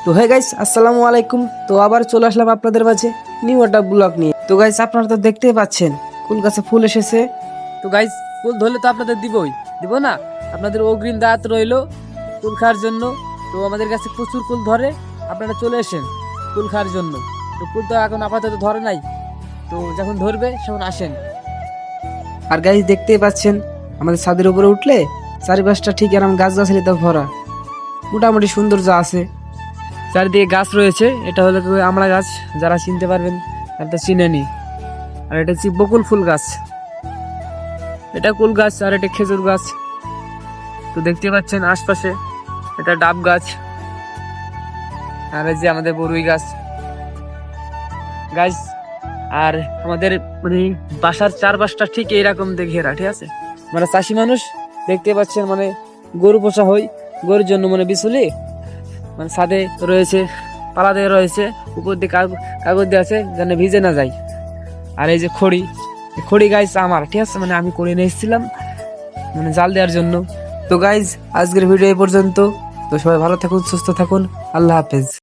তো hey guys, আসসালামু আলাইকুম। তো আবার চলে আসলাম আপনাদের মাঝে নিউ একটা ব্লগ নিয়ে। তো গাইস, আপনারা তো দেখতেই পাচ্ছেন কুল গাছে ফুল এসেছে। তো গাইস, ফুল ধরলে তো আপনাদের দিব না? আপনাদের অগ্রিম দাঁত রইলো কুল খাওয়ার জন্য। তো আমাদের কাছে প্রচুর কুল ধরে, আপনারা চলে আসেন কুল খাওয়ার জন্য। তো কুল তো এখন আপাতত ধরে নাই, তো যখন ধরবে তখন আসেন। আর গাইস, দেখতেই পাচ্ছেন আমাদের ছাদের উপরে উঠলে চারিপাশটা ঠিক এরকম গাছ গাছালিতে ভরা, মোটামুটি সৌন্দর্য আছে। চারিদিকে গাছ রয়েছে, এটা হলো কি আমড়া গাছ, যারা চিনতে পারবেন তারা তো চিনেনি। আর এটা হচ্ছে বকুল ফুল গাছ, এটা কুল গাছ, আর এটা খেজুর গাছ। তো দেখতে পাচ্ছেন আশপাশে এটা ডাব গাছ, আর এই যে আমাদের বরুই গাছ গাছ। আর আমাদের মানে বাসার চারপাশটা ঠিক এইরকম ঘেরা, ঠিক আছে। মানে চাষি মানুষ, দেখতে পাচ্ছেন মানে গরু পোষা হয়, গরুর জন্য মানে বিচুলি মানে ছাদে রয়েছে, পালা দিয়ে রয়েছে, উপর দিয়ে কাগজ দিয়ে আছে যেন ভিজে না যায়। আর এই যে খড়ি গাছ আমার, ঠিক আছে, মানে আমি করে নিয়ে এসেছিলাম মানে জাল দেওয়ার জন্য। তো গাইজ, আজকের ভিডিও এই পর্যন্ত। তো সবাই ভালো থাকুন, সুস্থ থাকুন, আল্লাহ হাফেজ।